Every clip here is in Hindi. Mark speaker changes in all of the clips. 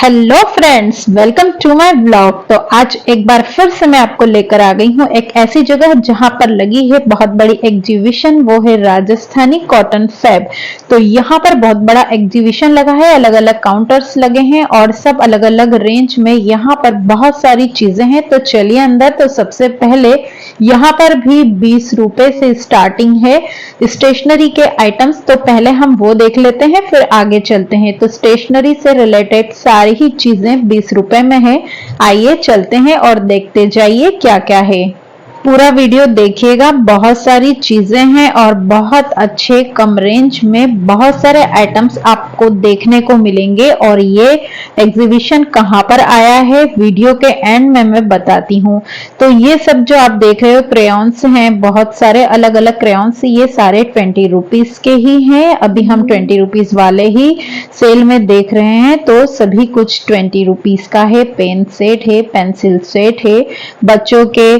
Speaker 1: Hello friends, welcome to my blog. तो आज एक बार फिर से मैं आपको लेकर आ गई हूँ एक ऐसी जगह जहाँ पर लगी है बहुत बड़ी एग्जीबिशन। वो है राजस्थानी कॉटन फैब। तो यहाँ पर बहुत बड़ा एग्जीबिशन लगा है, अलग अलग काउंटर्स लगे हैं और सब अलग अलग रेंज में यहाँ पर बहुत सारी चीजें हैं। तो चलिए अंदर। तो सबसे पहले यहाँ पर भी 20 रुपए से स्टार्टिंग है स्टेशनरी के आइटम्स। तो पहले हम वो देख लेते हैं, फिर आगे चलते हैं। तो स्टेशनरी से रिलेटेड सारी ही चीजें 20 रुपए में है। आइए चलते हैं और देखते जाइए क्या क्या है। पूरा वीडियो देखिएगा, बहुत सारी चीजें हैं और बहुत अच्छे कम रेंज में बहुत सारे आइटम्स आपको देखने को मिलेंगे। और ये एग्जीबिशन कहाँ पर आया है वीडियो के एंड में मैं बताती हूँ। तो ये सब जो आप देख रहे हो क्रेयॉन्स हैं, बहुत सारे अलग अलग क्रेयॉन्स। ये सारे 20 रुपीज के ही हैं। अभी हम 20 रुपीज वाले ही सेल में देख रहे हैं। तो सभी कुछ 20 रुपीज का है। पेन सेट है, पेंसिल सेट है, बच्चों के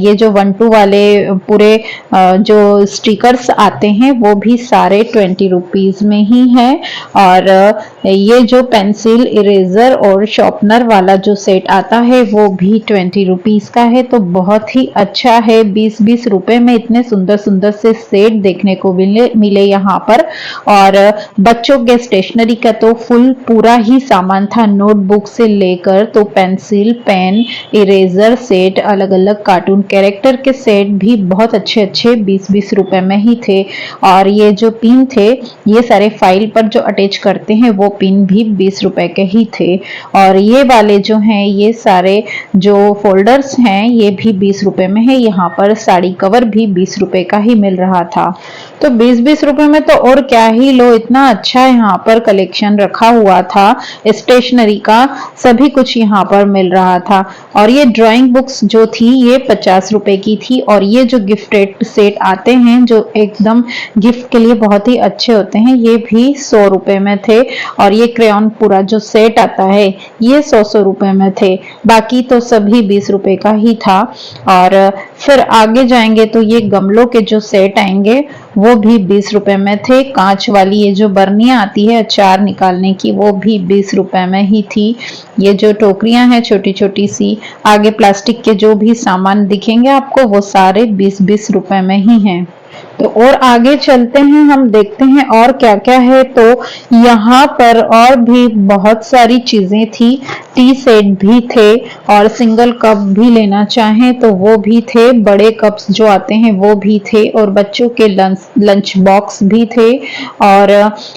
Speaker 1: ये जो 1-2 वाले पूरे जो स्टिकर्स आते हैं वो भी सारे 20 रुपीज में ही है। और ये जो पेंसिल, इरेजर और शॉर्पनर वाला जो सेट आता है वो भी 20 रुपीज का है। तो बहुत ही अच्छा है। 20-20 रुपए में इतने सुंदर सुंदर से सेट देखने को मिले यहाँ पर। और बच्चों के स्टेशनरी का तो फुल पूरा ही सामान था, नोटबुक से लेकर तो पेंसिल, पेन, इरेजर सेट, अलग अलग कार्टून कैरेक्टर के सेट भी बहुत अच्छे अच्छे 20-20 रुपए में ही थे। और ये जो पिन थे, ये सारे फाइल पर जो अटैच करते हैं वो पिन भी 20 रुपए के ही थे। और ये वाले जो हैं, ये सारे जो फोल्डर्स हैं ये भी 20 रुपए में है। यहाँ पर साड़ी कवर भी 20 रुपए का ही मिल रहा था। तो 20-20 रुपए में तो और क्या ही लो, इतना अच्छा यहाँ पर कलेक्शन रखा हुआ था स्टेशनरी का, सभी कुछ यहाँ पर मिल रहा था। और ये ड्राइंग बुक्स जो थी ये 50 रुपए की थी। और ये जो गिफ्टेड सेट आते हैं जो एकदम गिफ्ट के लिए बहुत ही अच्छे होते हैं, ये भी 100 रुपए में थे। और ये क्रेयॉन पूरा जो सेट आता है ये 100 रुपए में थे। बाकी तो सभी 20 रुपए का ही था। और फिर आगे जाएंगे तो ये गमलों के जो सेट आएंगे वो भी 20 रुपए में थे। कांच वाली ये जो बर्नियां आती है अचार निकालने की, वो भी 20 रुपए में ही थी। ये जो टोकरियां हैं छोटी छोटी सी, आगे प्लास्टिक के जो भी सामान दिखेंगे आपको वो सारे 20-20 रुपए में ही हैं। तो और आगे चलते हैं, हम देखते हैं और क्या क्या है। तो यहाँ पर और भी बहुत सारी चीजें थी। टी सेट भी थे और सिंगल कप भी लेना चाहें तो वो भी थे। बड़े कप्स जो आते हैं वो भी थे। और बच्चों के लंच बॉक्स भी थे। और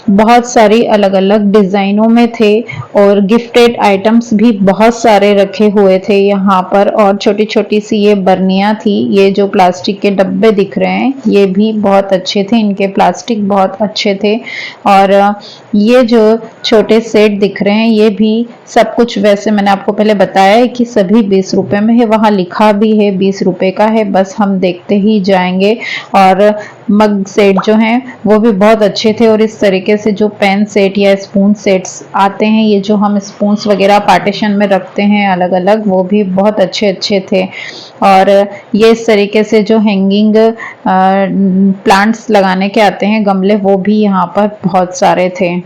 Speaker 1: बहुत सारी अलग अलग डिजाइनों में थे। और गिफ्टेड आइटम्स भी बहुत सारे रखे हुए थे यहाँ पर। और छोटी छोटी सी ये बर्नियां थी। ये जो प्लास्टिक के डब्बे दिख रहे हैं ये भी बहुत अच्छे थे, इनके प्लास्टिक बहुत अच्छे थे। और ये जो छोटे सेट दिख रहे हैं ये भी सब कुछ, वैसे मैंने आपको पहले बताया है कि सभी 20 रुपए में है। वहां लिखा भी है 20 रुपए का है, बस हम देखते ही जाएंगे। और मग सेट जो हैं वो भी बहुत अच्छे थे। और इस तरीके से जो पेन सेट या स्पून सेट्स आते हैं, ये जो हम स्पून्स वगैरह पार्टीशन में रखते हैं अलग अलग, वो भी बहुत अच्छे अच्छे थे। और ये इस तरीके से जो हैंगिंग प्लांट्स लगाने के आते हैं गमले, वो भी यहाँ पर बहुत सारे थे।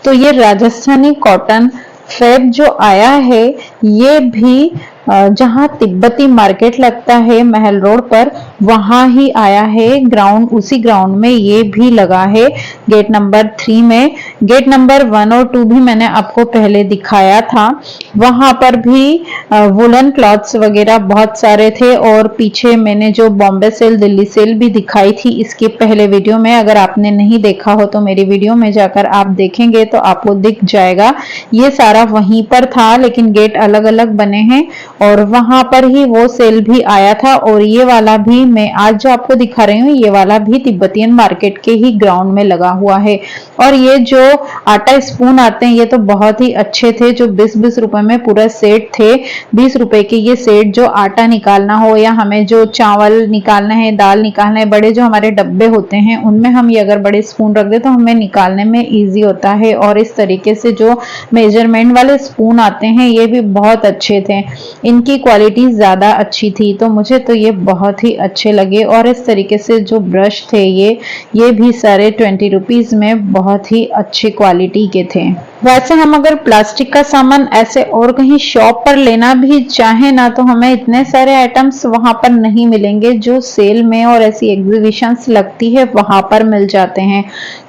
Speaker 1: तो ये राजस्थानी कॉटन फैब जो आया है ये भी जहाँ तिब्बती मार्केट लगता है महल रोड पर, वहां ही आया है। ग्राउंड, उसी ग्राउंड में ये भी लगा है गेट नंबर 3 में। गेट नंबर 1 और 2 भी मैंने आपको पहले दिखाया था। वहां पर भी वुलन क्लॉथ्स वगैरह बहुत सारे थे। और पीछे मैंने जो बॉम्बे सेल, दिल्ली सेल भी दिखाई थी इसके पहले वीडियो में, अगर आपने नहीं देखा हो तो मेरी वीडियो में जाकर आप देखेंगे तो आपको दिख जाएगा। ये सारा वहीं पर था लेकिन गेट अलग अलग बने हैं। और वहां पर ही वो सेल भी आया था। और ये वाला भी मैं आज जो आपको दिखा रही हूँ, ये वाला भी तिब्बतियन मार्केट के ही ग्राउंड में लगा हुआ है। और ये जो आटा स्पून आते हैं ये तो बहुत ही अच्छे थे, जो 20-20 रुपए में पूरा सेट थे। 20 रुपए के ये सेट, जो आटा निकालना हो या हमें जो चावल निकालना है, दाल निकालना है, बड़े जो हमारे डब्बे होते हैं उनमें हम ये अगर बड़े स्पून रख दे तो हमें निकालने में इजी होता है। और इस तरीके से जो मेजरमेंट वाले स्पून आते हैं ये भी बहुत अच्छे थे। इनकी क्वालिटी ज़्यादा अच्छी थी, तो मुझे तो ये बहुत ही अच्छे लगे। और इस तरीके से जो ब्रश थे ये भी सारे 20 रुपीज़ में बहुत ही अच्छी क्वालिटी के थे। वैसे हम अगर प्लास्टिक का सामान ऐसे और कहीं शॉप पर लेना भी चाहें ना, तो हमें इतने सारे आइटम्स वहां पर नहीं मिलेंगे जो सेल में और ऐसी एग्जीबिशंस लगती है वहां पर मिल जाते हैं।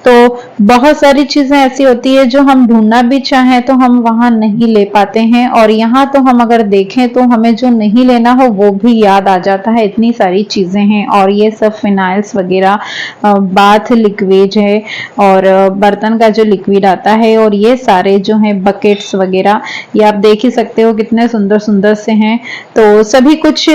Speaker 1: तो बहुत सारी चीजें ऐसी होती है जो हम ढूंढना भी चाहें तो हम वहां नहीं ले पाते हैं, और यहाँ तो हम अगर देखें तो हमें जो नहीं लेना हो वो भी याद आ जाता है, इतनी सारी चीजें हैं। और ये सब फिनाइल्स वगैरह, बाथ लिक्विड है और बर्तन का जो लिक्विड आता है, और ये सारे जो हैं बकेट्स वगैरह, ये आप देख ही सकते हो कितने सुंदर सुंदर से हैं। तो सभी कुछ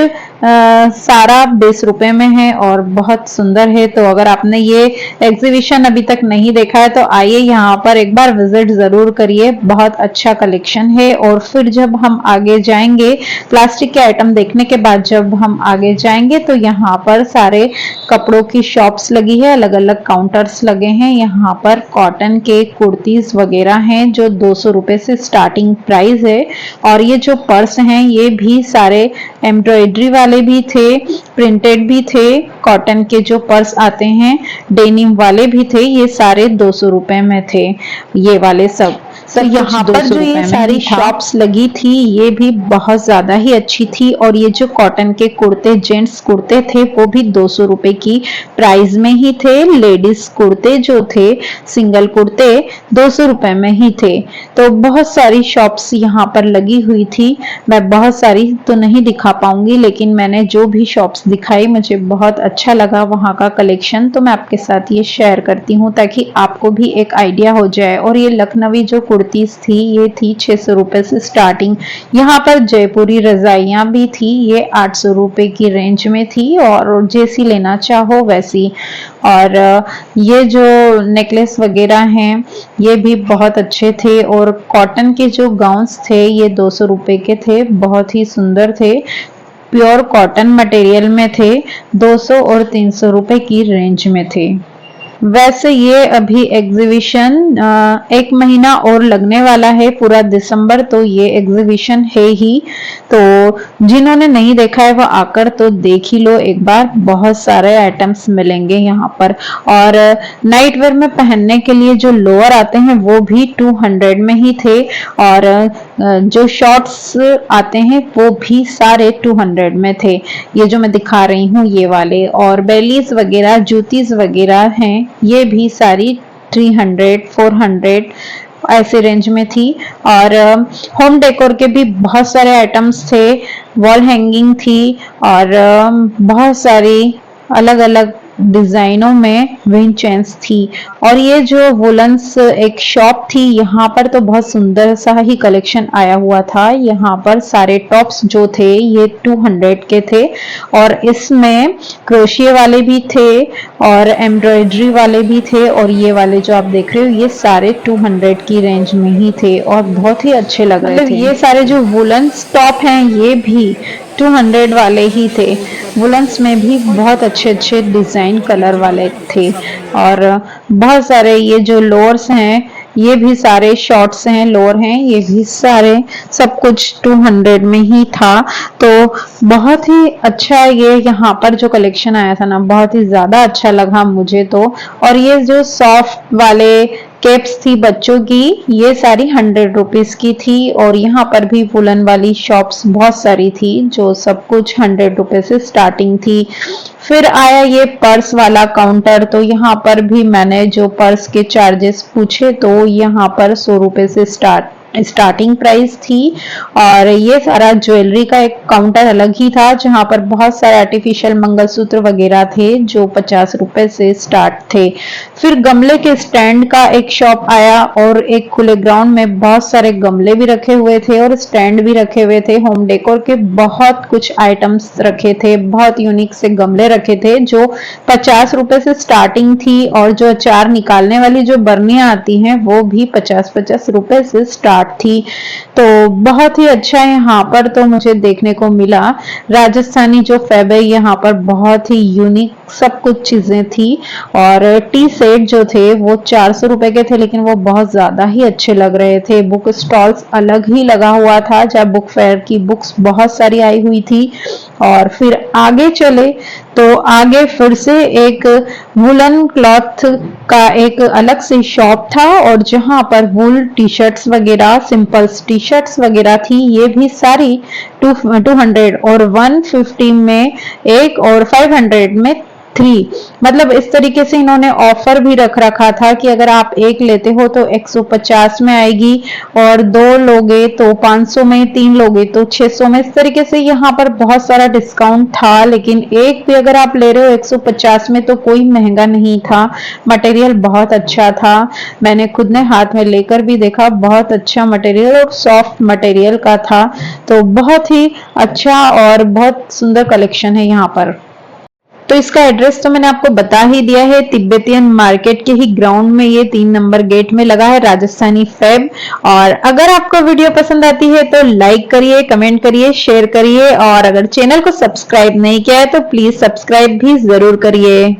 Speaker 1: सारा 20 रुपए में है और बहुत सुंदर है। तो अगर आपने ये एग्जीबिशन अभी तक नहीं देखा है तो आइए यहाँ पर एक बार विजिट जरूर करिए, बहुत अच्छा कलेक्शन है। और फिर जब हम आगे जाएंगे, प्लास्टिक के आइटम देखने के बाद जब हम आगे जाएंगे तो यहाँ पर सारे कपड़ों की शॉप्स लगी है, अलग अलग काउंटर्स लगे हैं। यहाँ पर कॉटन के कुर्तीज वगैरह हैं जो 200 रुपए से स्टार्टिंग प्राइस है। और ये जो पर्स हैं ये भी सारे एम्ब्रॉयडरी वाले भी थे, प्रिंटेड भी थे, कॉटन के जो पर्स आते हैं डेनिम वाले भी थे, ये सारे 200 रुपए में थे ये वाले सब। तो यहाँ पर जो ये सारी शॉप्स लगी थी ये भी बहुत ज्यादा ही अच्छी थी। और ये जो कॉटन के कुर्ते, जेंट्स कुर्ते थे वो भी 200 रुपए की प्राइस में ही थे। लेडीज कुर्ते जो थे, सिंगल कुर्ते 200 रुपए में ही थे। तो बहुत सारी शॉप्स यहाँ पर लगी हुई थी। मैं बहुत सारी तो नहीं दिखा पाऊंगी, लेकिन मैंने जो भी शॉप्स दिखाई मुझे बहुत अच्छा लगा वहाँ का कलेक्शन, तो मैं आपके साथ ये शेयर करती हूँ ताकि आपको भी एक आइडिया हो जाए। और ये लखनवी जो कुर्तीज थी ये थी 600 रुपए से स्टार्टिंग। यहाँ पर जयपुरी रजाइयां भी थी, ये 800 रुपए की रेंज में थी, और जैसी लेना चाहो वैसी। और ये जो नेकलेस वगैरह हैं ये भी बहुत अच्छे थे। और कॉटन के जो गाउन्स थे ये 200 रुपए के थे, बहुत ही सुंदर थे, प्योर कॉटन मटेरियल में थे, 200 और 300 रुपए की रेंज में थे। वैसे ये अभी एग्जीबिशन 1 महीना और लगने वाला है, पूरा दिसंबर तो ये एग्जीबिशन है ही। तो जिन्होंने नहीं देखा है वो आकर तो देख ही लो एक बार, बहुत सारे आइटम्स मिलेंगे यहाँ पर। और नाइट वेयर में पहनने के लिए जो लोअर आते हैं वो भी 200 में ही थे, और जो शॉर्ट्स आते हैं वो भी सारे 200 में थे, ये जो मैं दिखा रही हूँ ये वाले। और बेलीज वगैरह, जूतीज वगैरह हैं, ये भी सारी 300, 400 ऐसे रेंज में थी। और होम डेकोर के भी बहुत सारे आइटम्स थे, वॉल हैंगिंग थी, और बहुत सारी अलग अलग डिजाइनों में विंड चेन्स थी। और ये जो वुलन्स एक शॉप थी, यहाँ पर तो बहुत सुंदर सा ही कलेक्शन आया हुआ था। यहाँ पर सारे टॉप्स जो थे ये 200 के थे, और इसमें क्रोशिया वाले भी थे और एम्ब्रॉयडरी वाले भी थे। और ये वाले जो आप देख रहे हो ये सारे 200 की रेंज में ही थे और बहुत ही अच्छे लग रहे थे। ये सारे जो वुलन्स टॉप हैं ये भी 200 वाले ही थे। वुलन्स में भी बहुत अच्छे अच्छे डिजाइन कलर वाले थे। और बहुत सारे ये जो लोअर्स हैं ये भी सारे शॉर्ट्स हैं, लोअर हैं, ये भी सारे सब कुछ 200 में ही था। तो बहुत ही अच्छा ये यहाँ पर जो कलेक्शन आया था ना, बहुत ही ज्यादा अच्छा लगा मुझे तो। और ये जो सॉफ्ट वाले कैप्स थी बच्चों की, ये सारी 100 रुपीज की थी। और यहाँ पर भी वुलन वाली शॉप्स बहुत सारी थी जो सब कुछ 100 रुपए से स्टार्टिंग थी। फिर आया ये पर्स वाला काउंटर, तो यहाँ पर भी मैंने जो पर्स के चार्जेस पूछे तो यहाँ पर 100 रुपए से स्टार्टिंग प्राइस थी। और ये सारा ज्वेलरी का एक काउंटर अलग ही था जहां पर बहुत सारे आर्टिफिशियल मंगलसूत्र वगैरह थे जो 50 रुपए से स्टार्ट थे। फिर गमले के स्टैंड का एक शॉप आया, और एक खुले ग्राउंड में बहुत सारे गमले भी रखे हुए थे और स्टैंड भी रखे हुए थे। होम डेकोर के बहुत कुछ आइटम्स रखे थे, बहुत यूनिक से गमले रखे थे जो 50 रुपए से स्टार्टिंग थी। और जो अचार निकालने वाली जो बर्नियां आती हैं वो भी 50-50 रुपए से स्टार्ट थी। तो बहुत ही अच्छा यहाँ पर तो मुझे देखने को मिला। राजस्थानी जो फैब है यहाँ पर बहुत ही यूनिक सब कुछ चीजें थी। और टी सेट जो थे वो 400 रुपए के थे, लेकिन वो बहुत ज्यादा ही अच्छे लग रहे थे। बुक स्टॉल्स अलग ही लगा हुआ था, जब बुक फेयर की बुक्स बहुत सारी आई हुई थी। और फिर आगे चले तो आगे फिर से एक वुलन क्लॉथ का एक अलग से शॉप था, और जहां पर वूल टी शर्ट्स वगैरह, सिंपल टी शर्ट्स वगैरह थी। ये भी सारी 200 और 150 में एक और 500 में 3, मतलब इस तरीके से इन्होंने ऑफर भी रख रखा था कि अगर आप एक लेते हो तो 150 में आएगी, और 2 लोगे तो 500 में, 3 लोगे तो 600 में। इस तरीके से यहाँ पर बहुत सारा डिस्काउंट था, लेकिन एक भी अगर आप ले रहे हो 150 में तो कोई महंगा नहीं था। मटेरियल बहुत अच्छा था, मैंने खुद ने हाथ में लेकर भी देखा, बहुत अच्छा मटेरियल और सॉफ्ट मटेरियल का था। तो बहुत ही अच्छा और बहुत सुंदर कलेक्शन है यहाँ पर। तो इसका एड्रेस तो मैंने आपको बता ही दिया है, तिब्बतियन मार्केट के ही ग्राउंड में ये 3 नंबर गेट में लगा है राजस्थानी फैब। और अगर आपको वीडियो पसंद आती है तो लाइक करिए, कमेंट करिए, शेयर करिए, और अगर चैनल को सब्सक्राइब नहीं किया है तो प्लीज सब्सक्राइब भी जरूर करिए।